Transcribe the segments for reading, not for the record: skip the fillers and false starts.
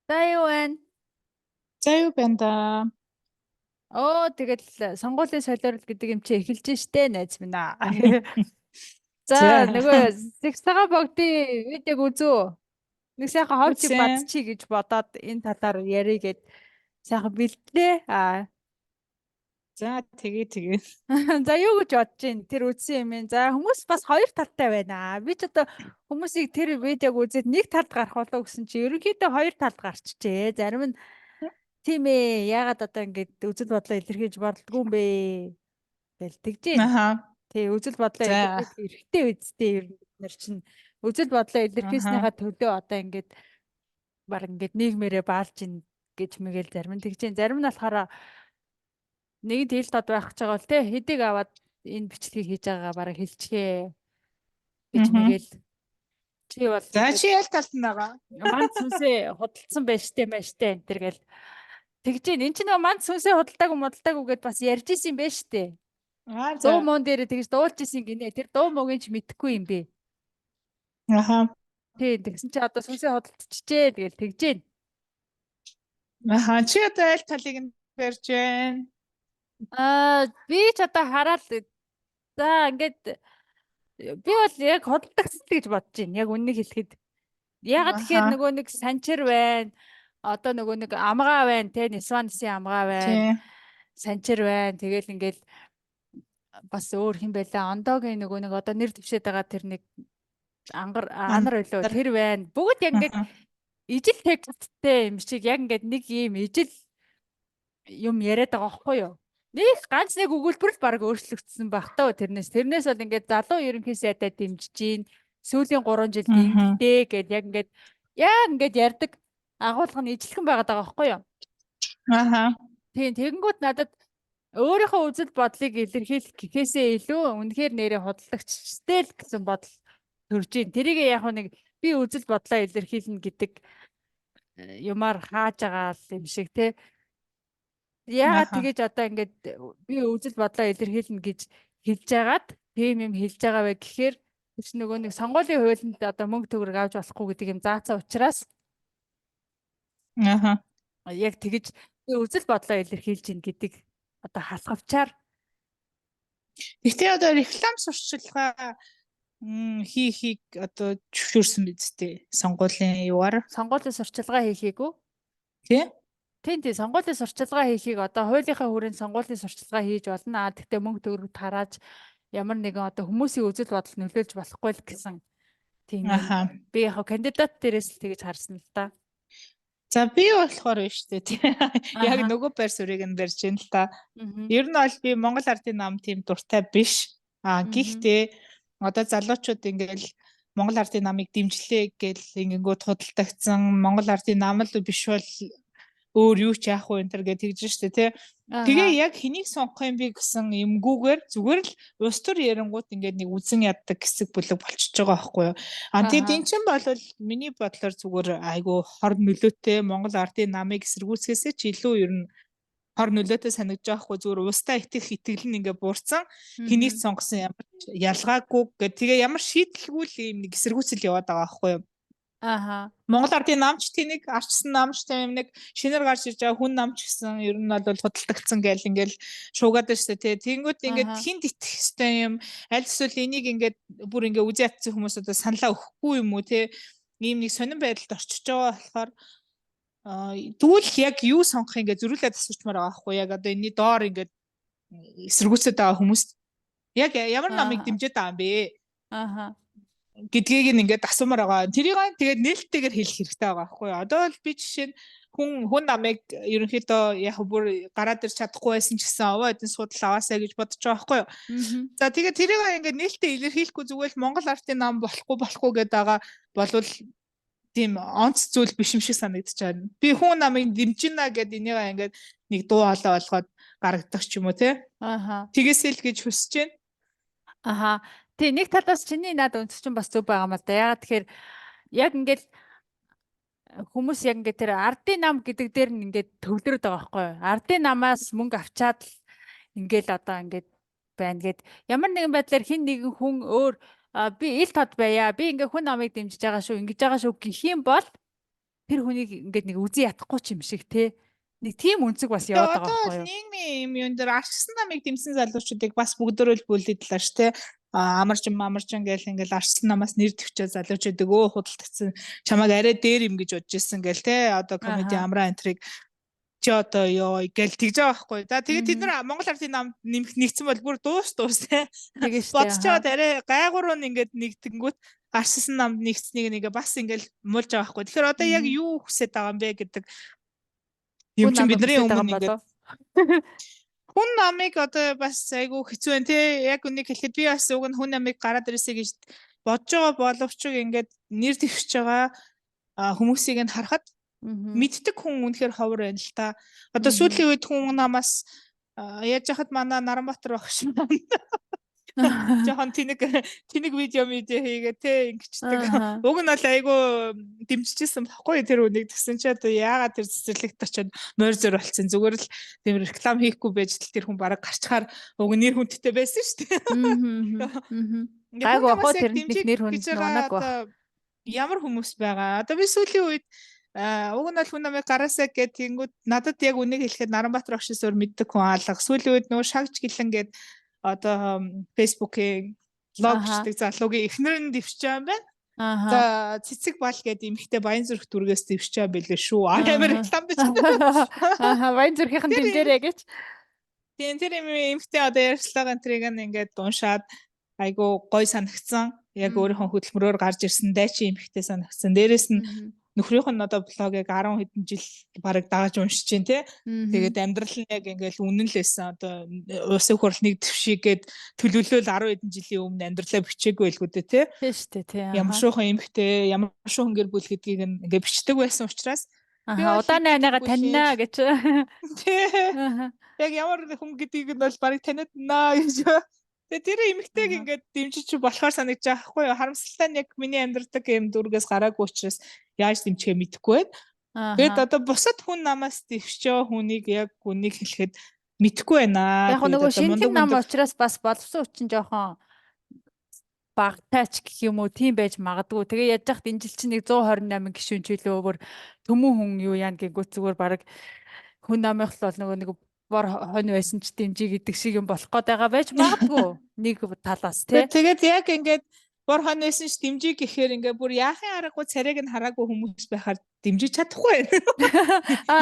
За юу байна? За юу байна да. Тэгэл сонгуулийн солиорол гэдэг юм чи эхэлж штэ найз минь аа. За За нөгөө Сагсага богдын видеог үзүү. Нэг сайхан ховчиг үсэн. бадчихъя гэж бодоод энэ талаар ярих гээд сайхан бэлтлээ. За тэгээ. За юу гэж бодож байна? Тэр үзсэн юм ин. За хүмүүс бас хоёр талтай байна. Би ч одоо хүмүүсийг тэр видеог үзээд нэг талд гарах болов гэсэн чи ерөнхийдөө хоёр талд гарчжээ. Зарим нь тийм ээ. Яагаад одоо ингэж үзэл бодлоо илэрхийлж болдгоо юм бэ? Тэгэл тэгж гин. Аха. Тий, үзэл бодлоо За. илэрхийлэх эрхтэй үсттэй ер нь бид нар чинь үзэл бодлоо Аха. илэрхийлснийхаа төлөө одоо ингээд баг ингээд нийгмээрээ баалж ин гэж мэгэл зарим нь тэгж гин. Зарим нь болохоор нэгд хил тод байх гэж байгаа бол тий хэдийг аваад энэ бичлэгийг хийж байгаагаа бараг хэлчихээ гэж Мгм. мэгэл чи бол За ингээд чи ял талд нь байгаа. манд сүнсээ худалдсан байж штэ энэ төр гэл тэгж гин. Энд чинь нөгөө манд сүнсээ худалдаагүй гэдээ бас ярьж исэн юм байна штэ. За. Дуу муун дээр тэгж дуулж исэн гинэ. Тэр дуу муугийн ч мэдэхгүй юм бэ. Аха. Тийм тэгсэн чи одоо сүнсээ худалдчихжээ тэгэл тэгж гин. Аха. Чи одоо аль талыг нь барьж байна? Би ч одоо хараад за ингээд би бол яг худалдагсан гэж бодож байна. Яг үннийг хэлэхэд. Ягаад тэгэхээр Аха. нөгөө нэг санчир байна. Одоо нөгөө нэг амгаа байна те Нисванысын амгаа байна. Тий. Санчир байна. Тэгэл ингээд бас өөр хин байлаа. Ондогийн нөгөө нэг одоо нэр дэвшээд байгаа тэр нэг анар байлоо Андар. тэр байна. Бүгд яг ингээд Аха. ижил тексттэй юм шиг яг ингээд нэг ийм ижил юм яриад байгаа байхгүй юу? Нэг ганц нэг өгүүлбэр л баг өөрчлөгдсөн баг таа тэрнээс бол ингээд залуу ерөнхий сайдаа дэмжиж гин сүүлийн 3 жилд Мгм. ингэдэй гэд яг ингээд ярддаг агуулга нь ижилхэн байгаад байгаа байхгүй юу? Аха. Тийм тэгэнгүүт надад өөрийнхөө үзэл бодлыг илэрхийлэх гэхээсээ илүү үнэхээр нэрээ худалдагчтэй л гэсэн бодол төрж гин. Тэрийг яг нэг би үзэл бодлоо илэрхийлнэ гэдэг юмар хааж байгаа юм шиг те. Яагаад Аха. тэгэж одоо ингээд би үзэл бодлоо илэрхийлнэ гэж хэлж агаад тийм юм хэлж байгаа вэ гэхээр чи нөгөө нэг сонгуулийн хуулинд одоо мөнгө төгрөг авч болохгүй гэдэг юм заасан учраас Аха. яг тэгэж би үзэл бодлоо илэрхийлж ин гэдэг одоо хасгавчаар Гэтэ одоо реклам сурчлагаа хийхийг одоо зөвшөөрсөн биз дээ. Сонгуулийн югаар. сонгуулийн сурчлагаа хийхийгүү. Тий? Тийм сонгуулийн сурчлагаа хийхийг одоо хуулийнхаа хүрээнд сонгуулийн сурчлагаа хийж болно. Тэгтээ мөнгө төгрөг тарааж ямар нэгэн одоо хүмүүсийн үзэл бодол нөлөөлж болохгүй л гэсэн тийм юм. Аха. Би яг кандидат дээрээс л тэгэж харсан л да. За би болохоор биш үү тий. Яг Аха. нөгөө байр суурийг нь барьж байна л та. Мгм. Ер нь бол би Монгол Ардын нам тийм дуртай биш. Мгм. Гэхдээ одоо залуучууд ингээл Монгол Ардын намыг дэмжлээ гэл ингэнгүүт худалдагдсан Монгол Ардын нам л биш бол өөр юу ч яах вэ энэ төр гэж тэгж штэ тий. Тэгээ Аха. яг хэнийг сонгох юм бэ гэсэн юмгүйгээр зүгээр л улс төр ярингууд ингээд нэг үзен яддаг хэсэг бүлэг болчихж байгаа байхгүй юу. Тэгээд Аха. эн чинь бол миний бодлоор зүгээр айгу хор нөлөөтэй Монгол Ардын намыг эсэргүүцгээсээ ч илүү ер нь хор нөлөөтэй санагдаж байгаа хгүй зүгээр устаа итгэх итгэл нь ингээ буурсан хэнийг сонгосон ямар ялгаагүй гэх тэгээ ямар шийдэлгүй л юм нэг эсэргүүцэл яваад байгаа байхгүй юу. Аха. Монгол Ардын намч тийг арчсан намчтай юм нэг шинээр гарч ирж байгаа хүн намч гэсэн ер нь бол худалдагдсан гэл ингээл шуугаад байна шүү дээ. Тэнгүүд ингээд Аха. хинт итгэх хэвээр юм аль эсвэл энийг ингээд бүр ингээ үзээ ятсан хүмүүс одоо саналаа өгөхгүй юм уу те ийм нэг сонирн байдалд орчиж байгаа болохоор тэгвэл яг юу сонгох ингээ зөрүүлээд асуучмаар байгаа байхгүй яг одоо энэний доор ингээ эсэргүүцээд байгаа хүмүүс яг ямар намыг дэмжиж байгаа юм бэ? Аха. Гэдгийг ингээд асуумаар байгаа. Тэрийг тэгээд нээлттэйгээр хэлэх хэрэгтэй байгаа байхгүй юу? Одоо бол би жишээ нь хүн намыг ерөнхийдөө яг бүр гараад ирч чадахгүй байсан ч гэсэн овоо эдэн судал аваасаа гэж бодож байгаа байхгүй юу? За тэгээд тэрийг ингээд нээлттэй илэрхийлэхгүй зүгээр л Монгол ардын нам болохгүй гэдэг байгаа болвол тийм онц зүйл биш юм шиг санагдаж байна. Би хүн намыг дэмжинэ гэдэг энийг ингээд нэг дуу хоолой болгоод гаргадах ч юм уу те. Аха. Тэгээсэй л гэж хүсэж байна. Аха. Тий нэг талаас чиний над өнцгч бас зөв байгаа юм л да. Ягаад тэгэхээр яг ингээд хүмүүс яг ингээд тэр ардын нам гэдэг дээр нь ингээд төвлөрöd байгаа байхгүй юу? Ардын намаас мөнгө авчаад л ингээд одоо ингээд байна гэд ямар нэгэн байдлаар хин нэгэн хүн өөр би ил тод байя. Би ингээд хүн намыг дэмжиж байгаа шүү, ингэж байгаа шүү гэх юм бол тэр хүнийг ингээд нэг үзий ядахгүй ч юм шиг те. Нэг тийм үнцэг бас Тэгээ яваад байгаа одоо байхгүй бол юу? нийгмийн юм юун дээр арчсан намыг дэмсэн залуучуудыг бас бүгдөө л бүлдэдлээ ш тэ. Амаржин гэл ингээл арчсан намаас нэр дэвчээ залуучуудыг худалдагдсан чамайг арай дээр юм гэж бодож ирсэн гэл тэ. Одоо комеди Ааха. амраа энтриг чи одоо ёо гэл тэгж байгаа байхгүй. За тэгээд тэд Мгм. нар Монгол ардын намд нэгцсэн бол бүр дуус тэ. Тэгээ штэ Бодож аха. байгаа арай гайгууруу ингээд нэгдэнгүүт арчсан намд нэгцнийг нэг бас ингээл муулж байгаа байхгүй. Тэгэхээр одоо яг Мгм. юу хүсэж байгаа юм бэ гэдэг юм Хүн чин намайг бидний хүсэж байгаа юм өмнө ингээд болов. хүн намыг одоо бас айгүй хэцүү байна те. Яг үнийг хэлэхэд би бас уг нь хүн намыг гараад ирсэй гэж бодож байгаа боловч ингээд нэр дэвшиж байгаа хүмүүсийг нь харахад Мгм. мэддэг хүн үнэхээр ховор байна л та. Одоо Мгм. сүүлийн үед хүн намаас яаж яхад манай Наранбаатар багш маань жоохон тэнэг видео хийгээ те ингэчдэг. Ааха. Уг нь бол айгүй дэмжижсэн баггүй тэр үнийг тэгсэн чи одоо яагаад тэр цэцэрлэгт очиод морь зөр болцсон зүгээр л тийм реклам хийхгүй байж тэр хүн бараг гарчхаар уг нь нэр хүндтэй байсан шүү дээ. Мгм. Мгм. Ингээ хүн Гайгүй намаас бахоо яг тэрэнд нэг дэмжих нэр гэж хүнд байгаа унаг бах. одоо ямар хүмүүс байгаа. Одоо би сүүлийн үед уг нь бол хүн намайг гараасаа гэд тэнгүүд надад яг үнийг хэлэхэд Наранбаатар огшин сур мэддэг хүн алга. Сүүлийн үед нөгөө шагж гэлэн гээд одоо фэйсбүүкийн блог Аха. бичдэг залуугийн эхнэр нь дэвшиж байгаа юм байна. Аха. За цэцэг бал гэдэг эмэгтэй Баян зүрх дүргээс дэвшиж байгаа билээ шүү. Амар Аха. реклам бичдэг. Аха. Баян зүрхийн Тэр дэмжээрэй гэж. тэр эмэгтэй одоо ярьцлага энтрийг ингээд уншаад айгу гой санагцсан. Яг өөрийнхөө хөдөлмөрөөр гарч ирсэн дайчин эмэгтэй санагцсан. Дээрэс нь Мгм. нөхрийнх нь одоо блогийг 10 хэдэн жил бараг дагаж уншиж чинь тий. Мгм. Тэгээд амьдрал нь яг ингээл үнэн л байсан. Одоо усын хурлыг төвшигээд төлөвлөл 10 хэдэн жилийн өмнө амьдралаа бичээгүй байлгүй дээ тий. Тийм шүү дээ тий. Ямар Аха. шуухан эмэгтэй, ямар шуухан гэр бүл гэдгийг ингээ бичдэг байсан учраас би Аха. бол Удааны хэд анаагаа гэр таньнаа гэж. тий. Аха. Яг ямар хүн гэдгийг нь бол барыг таниад наа гэж. Тэгээ тэр эмэгтэйг Аха. ингээд дэмжиж болохоор санагдаж байгаа хгүй юу. Харамсалтай нь яг миний амьдрдаг юм дүргээс гараагүй учраас яаж дэмжихээ мэдэхгүй байна. Тэгэд Аха. одоо бусад хүн намаас дэвшөө хүнийг яг үнийг хэлэхэд мэдэхгүй байна. Яг Тэгээд нөгөө одоо мундаг шинхэн нам мундаг учраас бас боловсон хүчин жоохон багтаач гэх юм уу тийм байж магадгүй. Тэгээ яаж яхад энэ жил чинь нэг 128 гишүүн ч илүү өөр төмөн хүн юу яана гэнгүүт зүгээр баг хүн намынх л бол нөгөө нэг бор хонь байсан ч дэмжиж гэдэг шиг юм болох гээд байгаа байж магадгүй. Нэг талаас тий. тэгээд яг ингээд бор хоньсон ш дэмжиж гэхээр ингээд бүр яахын аргагүй царайг нь хараагүй хүмүүс байхаар дэмжиж чадахгүй.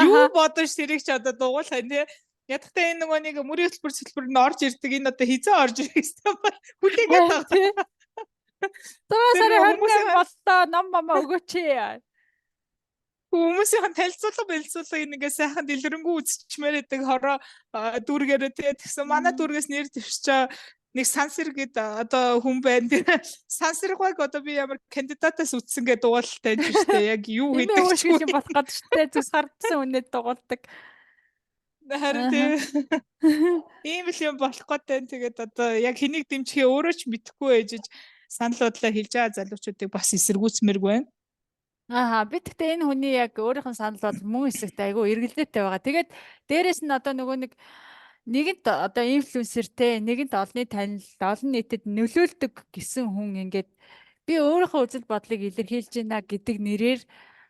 Юу бодож тэрийг ч одоо дугуулхай тий. Ядахтай энэ нөгөө нэг мөрийн хөтөлбөр нь орж ирдэг энэ одоо хизээ орж ирэх юм бол хүлээгээд байгаа. Зураа Тэр сарын хүмүүсийн 28 боллоо ном мама өгөөч. хүмүүсийн танилцуулга ингээ сайхан дэлгэрэнгүй үзчихмээр байдаг хороо дүүргээрээ тэгсэн манай дүүргээс нэр дэвшиж нэг сансэр гэд одоо хүн байна. Тэр сансэргүйг одоо би ямар кандидатаас үтсэн гэдэг дугуйлалтай юм шүү дээ. Яг юу Эмээ хийдэг ууш гэж юм болох гэдэг шүү дээ. Зүс хардсан үнэд дугуулдаг. харин тийм л юм болох гэдэг. Тэгээд одоо яг хэнийг дэмжихээ өөрөө ч мэдэхгүй ээжж санал бодлоо хэлж байгаа залуучуудыг бас эсэргүүцмээргүй байна. Ааха би тэгтээ энэ хүний яг өөрийнх нь санал бол мөн хэсэгт айгүй эргэлзээтэй байгаа. Тэгээд дээрэс нь одоо нөгөө нэгэнт одоо инфлюенсертэй нэгэнт олонний танил олон нийтэд нөлөөлдөг гэсэн хүн ингээд би өөрийнхөө үзэл бодлыг илэрхийлж байна гэдэг нэрээр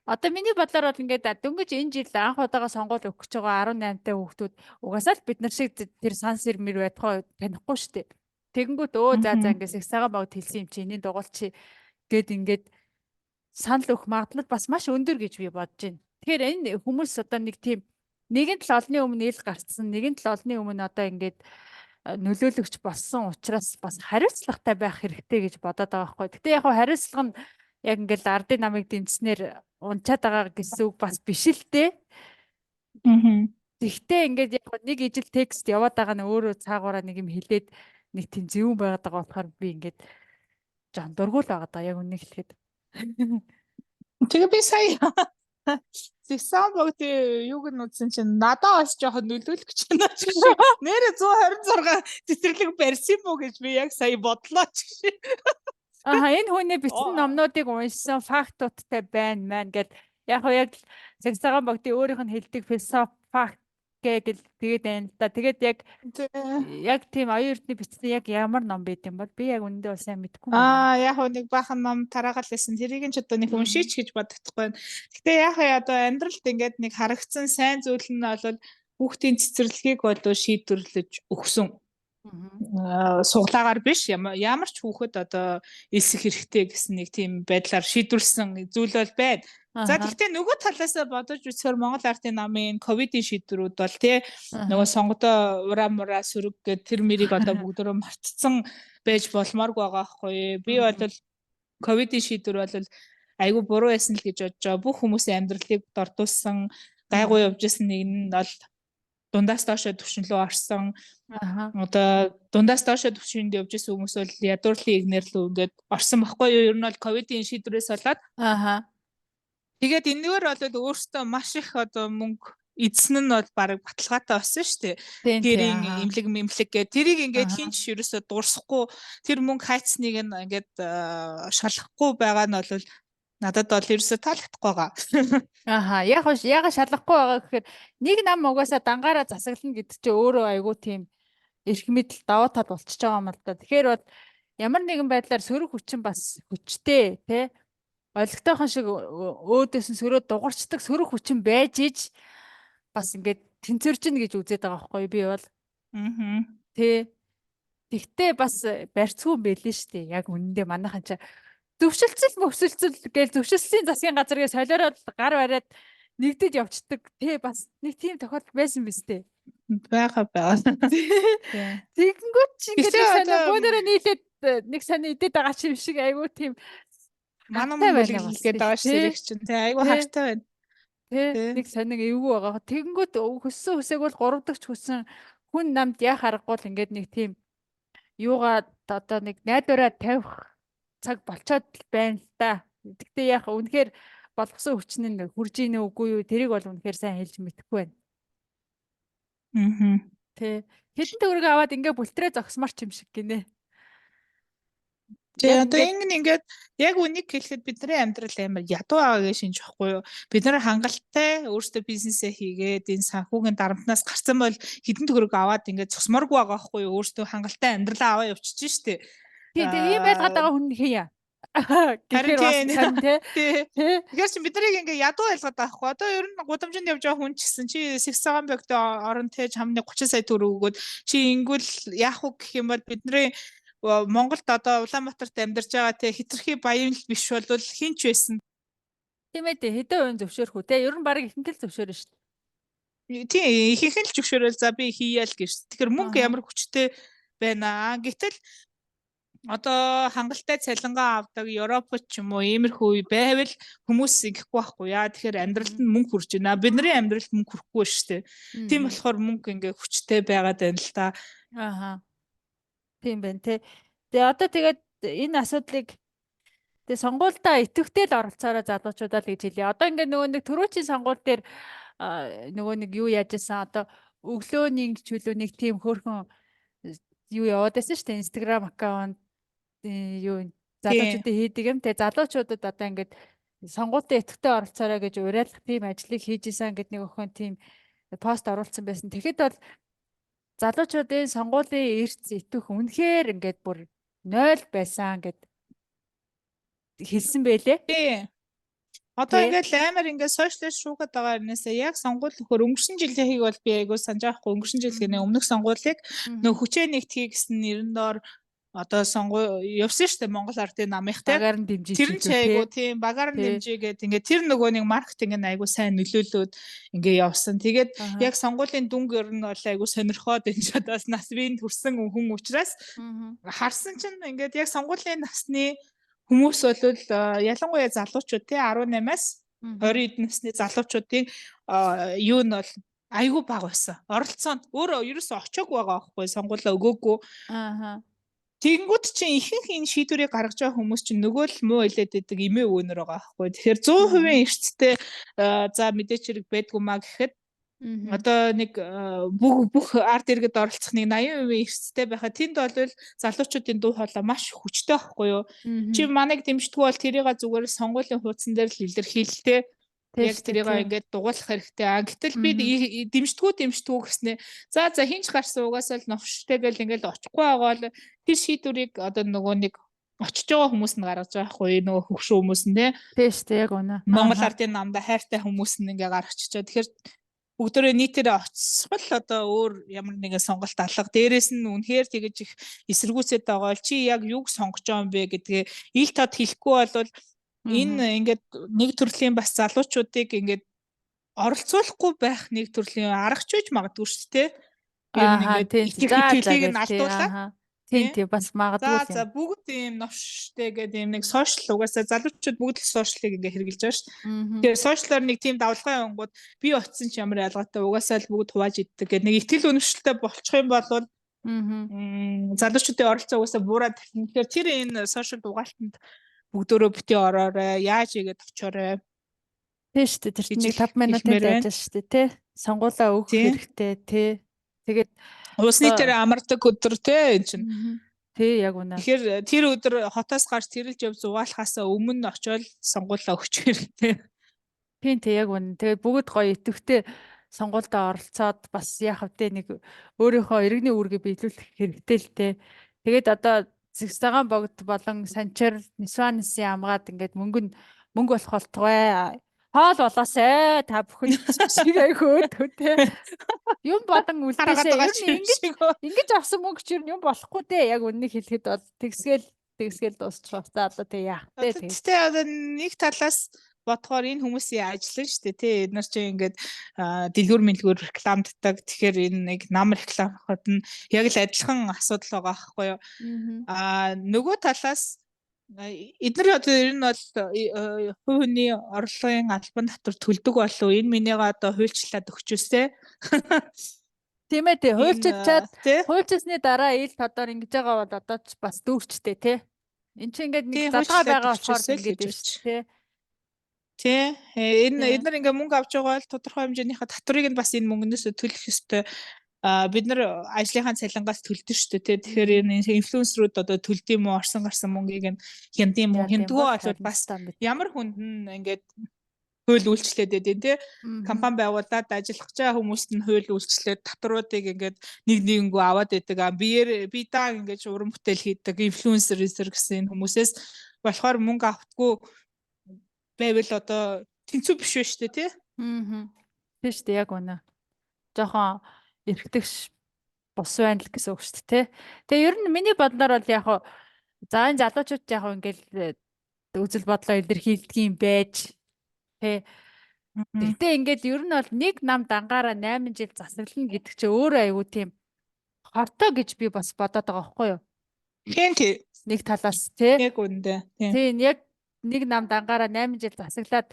одоо миний бодлоор бол ингээд дөнгөж энэ жил анх удаага сонгуул өгөх гэж байгаа 18-тай хүүхдүүд угаасаа л бид нар шиг тэр сансэр мэр байдгаа танихгүй шүү дээ. Тэгэнгүүт за ингээд сагсаага багт хэлсэн юм чи энэний дугуулчи гэд ингээд санал өгөх магадлал бас маш өндөр гэж би бодож байна. Тэгэхээр энэ хүмүүс одоо нэг тийм нэгэн л олонний өмнө ил гарцсан, нэгэн л олонний өмнө одоо ингээд нөлөөлөгч болсон учраас бас хариуцлагатай байх хэрэгтэй гэж бодоод байгаа байхгүй. Гэтэ яг хөө хариуцлага нь яг ингээд ардын намыг дэмжснээр унчаад байгаа гэсэн үг бас биш л дээ. Тэгтээ ингээд яг нэг ижил текст яваад байгаа нь өөрөө цаагаараа нэг юм хэлээд нэг тийм зөвүүн байгаад байгаа болохоор би ингээд жан дургуул байгаа даа яг үнийг хэлэхэд. Тэгээ би сая Зэсэн бүгд юуг нь үзсэн чинь надад бас жоохон нөлөөлөх гэж байна ч шиг. Нэрээ 126 цэцэрлэг барьсан юм уу гэж би яг сая бодлоо ч шиг. Энэ хүний бичсэн номнуудыг уншсан фактуудтай байна мэн гэд яг яг цагсагаан багтын өөрийнх нь хэлдэг философи факт хэлэхээ гэл тэгээд байна л да. Тэгээд Тэгээ. яг тийм оюун эрдний бичсэн яг ямар ном байт юм бол би яг үнэндээ бол сайн мэдэхгүй юм байна. Яг нэг баахан ном тараагаал лсэн. Тэрийг нь ч одоо нэг Мгм. уншиж гэж боддоггүй байна. Гэтэ яахаа одоо амьдралд ингээд нэг харагдсан сайн зүйл нь бол хүүхдийн цэцэрлэгийг одоо шийдвэрлэж өгсөн. Мгм. Суглаагаар биш ямар ч хүүхэд одоо элсэх хэрэгтэй гэсэн нэг тийм байдлаар шийдвэрлсэн зүйл бол байна. За Аха. гэхдээ нөгөө талаасаа бодож үзэхээр Монгол ардын намын ковидын шийдвэрүүд бол тий нөгөө Аха. сонгодоо ураа мураа сөрөг гэд тэр мэрийг одоо бүгдөө мартцсан байж болмооргүй байгаа байхгүй. Би Мгм. бол ковидын шийдвэр бол айгүй буруу байсан л гэж бодож байгаа. Бүх хүмүүсийн амьдралыг дордуулсан, гайгүй явж исэн нэг нь бол дундаас доошо түвшинлөө орсон. Аха. Одоо дундаас доошо түвшинд явж исэн хүмүүс бол ядуурлын игнэр лөө ингээд орсон байхгүй юу? Ер нь бол ковидын шийдвэрээс болоод. Аха. Тэгээд энэгээр бол өөртөө маш их одоо мөнгө эзэн нь бол баг баталгаатай болсон шүү дээ. Тийм Гэрийн аха. имлэг мэмлэг гэ тэрийг ингээд Аха. хинч ерөөсө дурсахгүй тэр мөнгө хайцныг нь ингээд шалгахгүй байгаа нь бол надад бол ерөөсө таалагдахгүй байгаа. Аха. Яга шалгахгүй байгаа гэхээр нэг нам угаасаа дангаараа засаглана гэдэг чинь өөрөө айгүй тийм эрх мэдэл даваа тал болчихж байгаа юм л да. Тэгэхээр бол ямар нэгэн байдлаар сөрөг хүчин бас хүчтэй тий олигтойхон шиг өөдөөс нь сөрөө дугарчдаг сөрөг хүчин байж иж бас ингээд тэнцвэрж гин гэж үзээд байгаа байхгүй би бол тий. Тэгтээ бас барьцгүй байлээ шүү дээ. Яг үнэндээ манайхан ч зөвшөлтсөл гээл зөвшөлтслийн засгийн газар гээ солиороод гар бариад нэгдэд явцдаг тий бас нэг тийм тохиолдол байсан биз дээ. Бага. Тэгэнгүүт чи ингээд Гэхдээ санаа одоо- бөөнөрөө нийлээд нэг санаа идээд байгаа ч юм шиг айгүй тийм Манам Хартай байна бүлэглэл бас гээд байгаа тий. шүү чинь тий айгүй Тий. хартай байна. тий Тий. нэг сониг эвгүй байгаа. Тэгэнгүүт хөссөн хүсээг бол 3 дахь хүссэн хүн намд яа харахгүй л ингээд нэг тийм юугаа одоо нэг найдвараа тавих цаг болцоод байна л да. Гэхдээ яг үнэхээр болгосон хүчин нь хурж ийн үгүй юу тэрийг бол үнэхээр сайн хэлж мэдэхгүй байна. Тий. Хэдэн төгрөг аваад ингээ бүлтрээ зогсмар ч юм шиг гинэ. Тий Яг одоо ингээд- ингээд яг үнийг хэлэхэд бидний амьдрал амар ядуу байгаагийн шинж واخгүй юу. Бид нар хангалттай өөрсдөө бизнесээ хийгээд энэ санхүүгийн дарамтнаас гарсан бол хэдэн төгрөг аваад ингээд цусмаргүй байгаа واخгүй юу. Өөрсдөө хангалттай амьдралаа аваа явчихж штэ. Тийм ийм байлгаад байгаа хүн хийя. Гэхээр бас тийм. сонь тий. Тий. Тий. Тэгэхээр чи биднийг ингээ ядуу байлгаад байгаа хгүй. Одоо ер нь гудамжинд явж байгаа хүн ч гэсэн чи Сагсаганбагт орон тэ чамны 30 сая төгрөг өгөөд чи ингүүл яах вэ гэх юм бол бидний Монголд одоо Улаанбаатарт амьдарч байгаа те хитрхи баян л биш бол хинч байсан. Тийм ээ хэдэн хувийн зөвшөөрөх үү те. Ер нь баг ихэнх л зөвшөөрнө шүү дээ. Тийм ихэнх нь л зөвшөөрөл за би хийя л гэж. Тэгэхээр мөнгө Аха. ямар хүчтэй байна. Гэтэл одоо хангалттай цалингаа авдаг Европод ч юм уу иймэрхүү байвал хүмүүс ингэхгүй байхгүй яа. Тэгэхээр амьдралд нь мөнгө хүрч байна. Бидний амьдралд мөнгө хүрэхгүй шүү дээ. Тийм болохоор мөнгө ингээ хүчтэй байгаад байна л та. Аха. Тийм байна те. Тэгээ одоо тэгээд энэ асуудлыг тэгээ сонгуульдаа идэвхтэй л оролцоороо залуучуудаа л гэж хэлье. Одоо ингээд нөгөө нэг төрөөчийн сонгуул дээр нөгөө нэг юу яаж исэн одоо өглөөний чөлөөнийг тийм хөөрхөн юу яваад байсан шүү дээ. Instagram аккаунт юу залуучуудын хийдэг юм. Тэгээ залуучуудад одоо ингээд сонгуультай идэвхтэй оролцоороо гэж уриалгах тийм ажлыг хийж исэн гэд нэг охин тийм пост оруулсан байсан. Тэгэхэд бол залуучуудын сонгуулийн эрс итвэх үнэхээр ингээд бүр 0 байсан гэд хэлсэн байлээ. Тий. Одоо ингээд амар ингээд сошиалист шуугаад байгаа юмнасаа яг сонгуул нөхөр өнгөрсөн жилийнхийг бол би айгуу санаж байхгүй өнгөрсөн жил гэнэ өмнөх сонгуулийг нөх хүчээ нэгтгэе гэсэн нэрнээр одоо сонгуул явсан шүү дээ Монгол ардын намынхтай. Багаар нь дэмжиж тэр нь ч айгуу тийм багаар нь дэмжигээд ингээд тэр нөгөө нэг маркетинг нь айгуу сайн нөлөөлөөд ингээд явсан. Тэгээд яг сонгуулийн дүнгээр нь бол айгуу сонирхоод энэ ч бас нас биеийн төрсэн хүн учраас харсан чинь ингээд яг сонгуулийн насны хүмүүс бол ялангуяа залуучууд тий 18-аас 20 эдэн насны залуучуудын юу нь бол айгүй бага байсан. Оролцоонд өөрөө ерөөсөө очоогүй байгаа байхгүй сонгуулаа өгөөгүй. Тэгэнгүүт чинь ихэнх энэ шийдвэрийг гаргаж байгаа хүмүүс чинь нөгөө л муу хэлээд байдаг эмээ өвөнөр байгаа байхгүй. Тэгэхээр 100% эрсдэлтэй за мэдээч хэрэг байдгүй маа гэхэд одоо нэг бүх арт иргэд оролцох нэг 80% эрсдэлтэй байхад тэнд бол залуучуудын дуу хоолой маш хүчтэй байхгүй юу? Чи манайг дэмждэггүй бол тэрийг зүгээр сонгуулийн хуудсан дээр л илэрхийлэлтэй. Яг шүү дээ, тэрийг тий. ингээд дугуулах хэрэгтэй. Гэтэл би Мгм. дэмждэггүй гэснээр за хинч гарсан угаасаа л новштой гэл ингээд очихгүй байгаа бол тэр шийдвэрийг одоо нөгөө нэг очиж байгаа хүмүүс нь гаргаж байгаа хгүй нөгөө хөвшөө хүмүүс нь те Тий шүү дээ, яг үнэ. Монгол Ааха. ардын намда хайртай хүмүүс нь ингээ гаргачихаа. Тэгэхээр бүгдөө нийтээр оцсгол одоо өөр ямар нэгэн сонголт алга. Дээрээс нь үнэхээр тэгэж их эсэргүүцээд байгаа бол чи яг юг сонгож байгаа юм бэ гэдгээ ил тод хэлэхгүй бол энэ ингээд нэг төрлийн бас залуучуудыг ингээд оролцуулахгүй байх нэг төрлийн аргач байж магадгүй шүү дээ. Ер нь Ааха, ингээд тий. За за итгэлийг нь гэл тий. алдуулаад Ааха. Тий, тий, бас магадгүй л юм. за бүгд ийм новштэй гэдэг ийм нэг сошиал угаасаа залуучууд бүгд л сошиалыг ингээ хэрэгжилж байгаа шүү дээ. Тэгэхээр сошиалор нэг тийм давлгын онгод би очисон ч ямар ялгаатай угаасаа л бүгд хувааж иддэг гэдэг нэг итгэл үнэмшилтэй болчих юм бол залуучуудын оролцоо угаасаа буураад тархина. Тэгэхээр тэр энэ сошиал дугаалтанд бүгдөө битээ ороорой, яаж игээд очиорой. Тий шүү дээ. Тэр чинь 5 минутын зайж шүү дээ, тий. Сонгуулаа өгөх хэрэгтэй, тий. Тэгээд улс нийтээр амардаг өдөр тий энэ чинь. Тий, яг үнэ. Тэгэхээр тэр өдөр хотоос гарч тэрэлж яв зугаалахаасаа өмнө очиод сонгуулаа өгч хэрэгтэй. Тийм яг үнэ. Тэгээд бүгд гоё идэвхтэй сонгуультай оролцоод бас яах вэ нэг өөрийнхөө иргэний үүргээ биелүүлэх хэрэгтэй л дээ. Тэгээд одоо Зэгсагаан богд болон Санчаар Нисванисын амгаад ингээд мөнгө болох болтугай. Хоол болоосай та бүхэн шиг айхөө те. Юм бодон үлдээсэй. Ер нь ингэж авсан мөнгө ч юм болохгүй дээ. Яг үннийг хэлэхэд бол тэгсгээл дуусчих. За одоо тэг яах вэ? Тэгтээ одоо нэг талаас бодохоор энэ хүмүүсийн ажил нь шүү дээ тий. Эдгээр чинь ингээд дэлгүүр рекламддаг. Тэгэхээр энэ нэг нам рекламахад нь яг л адилхан асуудал байгаа байхгүй юу? Нөгөө талаас эдгээр одоо ер нь бол хувийн орлогын албан татвар төлдөг болов энэ минийга одоо хуульчлаад өгчөөсэй. Тийм ээ тий хуульчилсны дараа ил тодор ингэж байгаа бол одоо ч бас дүүрчтэй тий. Энд чинь ингээд нэг залгаа байгаа болохоор ингэж байна шүү тий. Тий. Эдгээр ингээ мөнгө авч байгаа бол тодорхой хэмжээнийхээ татварыг нь бас энэ мөнгнөөс төлөх ёстой. Бид нар ажлынхаа цалингаас төлдөг шүү дээ. Тэгэхээр энэ инфлюенсерүүд одоо төлд юм уу, орсон гарсан мөнгийг нь хянд юм уу, хяндгүй бол бас ямар хүнд нь ингээд хууль үйлчлээд байдیں۔ Тэ компани байгуулад ажиллах гэж байгаа хүмүүст нь хууль үйлчлээд татваруудыг ингээд нэг нэгэнгүү аваад байдаг. Би даа ингээд уран бүтээл хийдэг инфлюенсер гэсэн хүмүүсээс болохоор мөнгө автгүй байвал одоо тэнцүү биш вэ шүү дээ, тий? Тийм шүү дээ, яг үнэ. Жохон эргэдэгш бус байна л гэсэн үг шүү дээ, тий. Тэгээ ер нь миний бодлоор бол яг за энэ залуучууд яг ингээл үзэл бодлоо илэрхийлдэг юм байж тий. Тэгтээ ингээд ер нь бол нэг нам дангаараа 8 жил засаглана гэдэг чинь өөрөө аюу тийм хортой гэж би бас бодоод байгаа байхгүй юу? Тийм. Нэг талаас тий. Яг үндэ. Тийм яг нэг нам дангаараа 8 жил засаглаад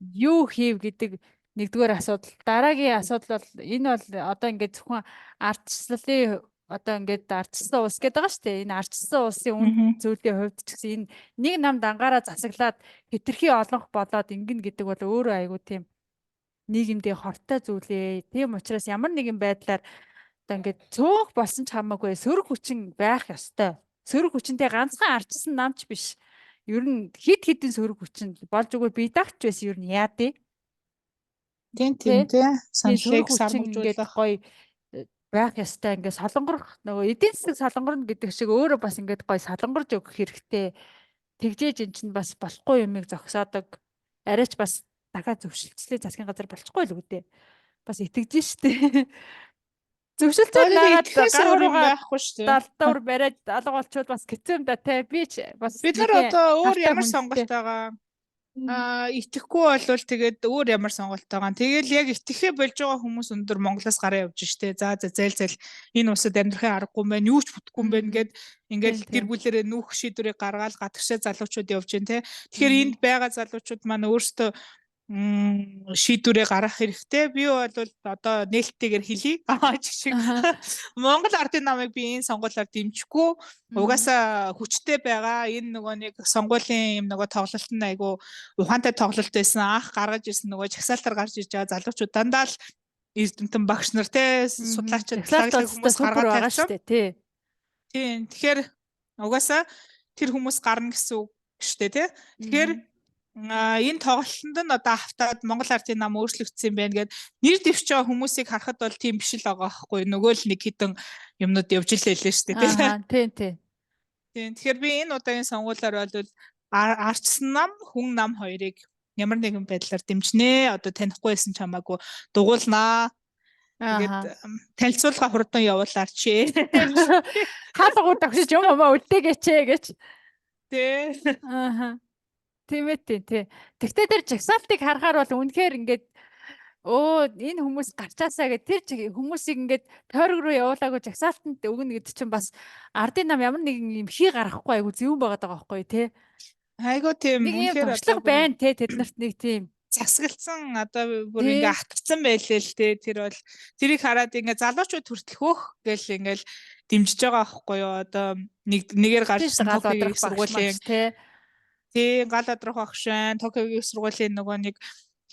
юу хийв гэдэг нэгдүгээр асуудал. Дараагийн асуудал бол энэ бол одоо ингээд зөвхөн ардчлалын одоо ингээд ардчсан улс гэдэг байгаа шүү дээ. Энэ ардчсан улсын үн зүйлийн хувьд ч гэсэн энэ нэг нам дангаараа засаглаад хэтэрхий олонх болоод ингэн гэдэг бол өөрөө айгүй тийм нийгэмдээ хортой зүйлээ. Тийм учраас ямар нэгэн байдлаар одоо ингээд цөөх болсон ч хамаагүй сөрөг хүчин байх ёстой. Сөрөг хүчинтэй ганцхан ардчсан намч биш. Ер нь хидэн сөрөг хүчин болж өгвөл би дагч байсан ер нь яа дээ. Тийм саналыг сармжуулах гоё байх ёстой. Ингээд солонгорох нөгөө эдийн засаг солонгорно гэдэг шиг өөрөө бас ингээд гоё солонгорж өгөх хэрэгтэй. Тэгжээж эн чинь бас болохгүй юмыг зогсоодог. Арайч бас дахиад зөвшөлтслээ засгийн газар болчихгүй л үгтэй. Бас итгэж штэ. Зөвшөлтөд нагаад гар уруугаа байхгүй шүү дээ. Далдуур бариад алга болчихвол бас хэцүү юм да те. Би ч бас бид нар одоо өөр ямар сонголт байгаа. Итгэхгүй болвол тэгээд өөр ямар сонголт байгаа. Тэгэл яг итгэхээ болж байгаа хүмүүс өндөр Монголоос гараа явж штэ. За зайл энэ усад амьдрахын аргагүй юм байна. Юу ч бүтэхгүй юм байна гэд ингээл гэр бүлэрээ нүүх шийдвэрийг гаргаад гадагшаа залуучууд явж гин те. Тэгэхээр энд байгаа залуучууд маань өөрсдөө шийдвэрээ гаргах хэрэгтэй. Би бол одоо нээлттэйгээр хэлье. Шиг Монгол ардын намыг би энэ сонгуулиар дэмжихгүй. Угаасаа хүчтэй байгаа. Энэ нөгөө нэг сонгуулийн юм нөгөө тоглолт нь айгу ухаантай тоглолт байсан. Анх гаргаж ирсэн нөгөө жагсаалтаар гарч иж байгаа залуучууд дандаа л эрдэмтэн багш нар те судлаачид хүмүүс гаргаад байгаа шүү дээ тий. Тийм. Тэгэхээр угаасаа тэр хүмүүс гарна гэсэн үг шүү дээ тий. Тэгэхээр Энэ тоглолтод нь одоо автаад Монгол Ардын нам өөрчлөгдсөн юм байна гэд нэр дэвшиж байгаа хүмүүсийг харахад бол тийм биш л байгаа байхгүй. Нөгөө л нэг хідэн юмнууд явж л лээ шүү дээ. Аа тий. Тийм. Тэгэхээр би энэ удаагийн сонгуулиар бол ардсан нам, хүн нам хоёрыг ямар нэгэн байдлаар дэмжнэ. Одоо танихгүй байсан ч хамаагүй дугуулнаа. Тэгээд танилцуулга хурдан явуулаарч. Хаалгууд тогшиж юм аа үлдээгээч гэж. Тий. Тийм ээ тий. Тэгтээ тэр жагсаалтыг харахаар бол үнэхээр ингээд энэ хүмүүс гарчаасаа гэдэг тэр хүмүүсийг ингээд тойрог руу явуулаагүй жагсаалтанд өгнө гэдэг чинь бас ардын нам ямар нэгэн юм хий гарахгүй айгу зөвүүн байгаа даа байхгүй тий. Айгу тийм үнэхээр туршлага байна тий тэд нарт нэг тийм засаглцсан одоо бүр ингээ автцсан байлээ л тий. Тэр бол тэрийг хараад ингээ залуучууд хүртэл хөөх гэл ингээл дэмжиж байгаа байхгүй юу. Одоо нэгээр гарчсан Токиогийн сургуулийн тий гал одрох багш байна. Токиогийн сургуулийн нөгөө нэг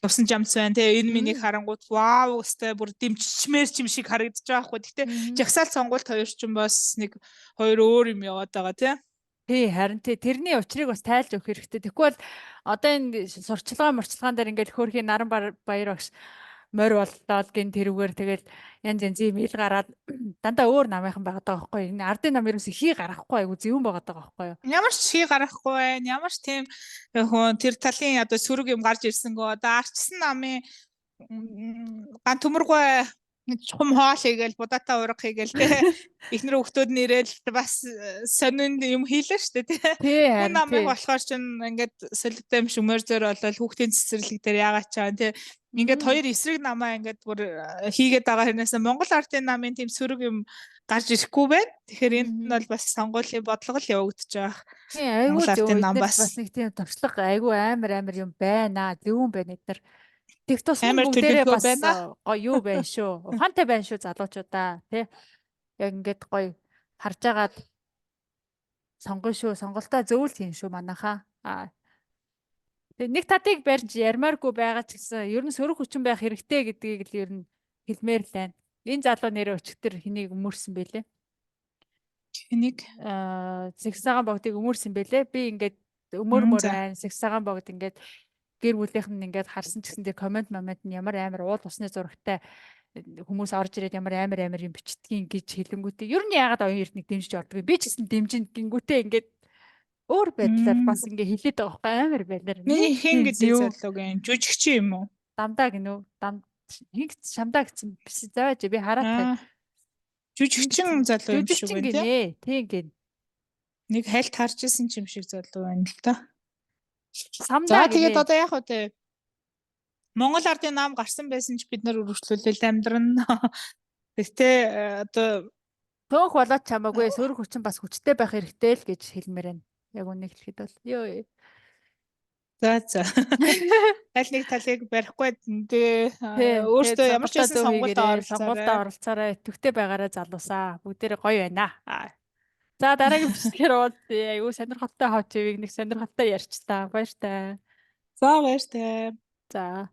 усан жамц байна тий. Энэ миний харангууд вау өстэй бүр дэмжичмээр ч юм шиг харагдаж байгаа байхгүй. Гэтэ жагсаал сонгуульт хоёр ч юм бас нэг хоёр өөр юм яваад байгаа тий. Тий харин тий тэрний учрыг бас тайлж өгөх хэрэгтэй. Тэгэхгүй бол одоо энэ сурчлагаан дээр ингээд хөөрхийн наран баяр багш морь боллоо гин тэрүүгээр тэгэл янз янзын мэл гараад дандаа өөр намынхан байгаад байгаа байхгүй. Энэ ардын нам ерөөсөө хий гарахгүй айгу зөвүүн байгаад байгаа байхгүй юу. Ямар ч хий гарахгүй байна. Ямар ч тийм хүн тэр талын одоо сөрөг юм гарч ирсэнгөө одоо арчсан намын ган төмөргөө чухам хоол хийгээл будаатай ураг хийгээл те ихнэр хүүхдүүд нэрэл бас сонин юм хийлээ штэ те хүн намыг болохоор чинь ингээд солиотой юм шиг морь зөр болол хүүхдийн цэцэрлэг дээр яагаад чаа те ингээд хоёр эсрэг намаа ингээд бүр хийгээд байгаа хэрнээс Монгол ардын намын тийм сөрөг юм гарч ирэхгүй байна. Тэгэхээр энд нь бол бас сонгуулийн бодлого л явагдаж байгаа. Тийм айгүй ардын нам бас нэг тийм туршлага айгүй амар юм байна. Зөвүүн байна эдгээр. Тэг тус бүгдээрээ бас гоё юу байна шүү. Ухаантай байна шүү залуучуудаа тий. Яг ингээд гоё харж агаад сонгоно шүү. Сонголтоо зөвл хийн шүү манайхаа. Тэг нэг татыг барьж ярмааргүй байгаа ч гэсэн ер нь сөрөг хүчин байх хэрэгтэй гэдгийг л ер нь хэлмээр л байна. Энэ залуу нэрээ өчтөр хэнийг өмөрсөн бэлээ. Хэнийг Сэгсагаан богдыг өмөрсөн бэлээ. Би ингээд өмөрмөр байна. Сэгсагаан богд ингээд гэр бүлийнх нь ингээд харсан ч гэсэн тэр комент нь ямар амар уул усны зурагтай хүмүүс орж ирээд ямар амар юм бичдгийг гэж хэлэнгүүтээ ер нь яагаад оюун эрднийг дэмжиж ордог би ч гэсэн дэмжин гингүүтээ ингээд өөр байдлаар бас ингээд хэлээд байгаа байхгүй амар байдлаар миний хэн гэдэг залууг юм жүжигч юм уу дамдаа гинөө хинг шамдаа гэсэн заваач би хараад жүжигчин залуу юм шиг байна тийм гин нэг хальт харж исэн юм шиг залуу байна л та. За тэгээд одоо яах вэ? Монгол ардын нам гарсан байсан ч бид нар өргөжлүүлэл амьдрна. Тэгтээ одоо төөх болоод чамаагүй сөрөг хүчин бас хүчтэй байх хэрэгтэй л гэж хэлмээр байна. Яг үнийг хэлэхэд бол ёо. За. Аль нэг талыг барихгүй өөртөө ямар ч байсан сонгуульд оролцоорой төвтэй байгаараа залуусаа бүгдээрээ гоё байна. За дараагийн бичлэгээр уулзъя. Аюу сонирхолтой хоо чивийг нэг сонирхолтой ярьч та. Баяртай. За баяртай. За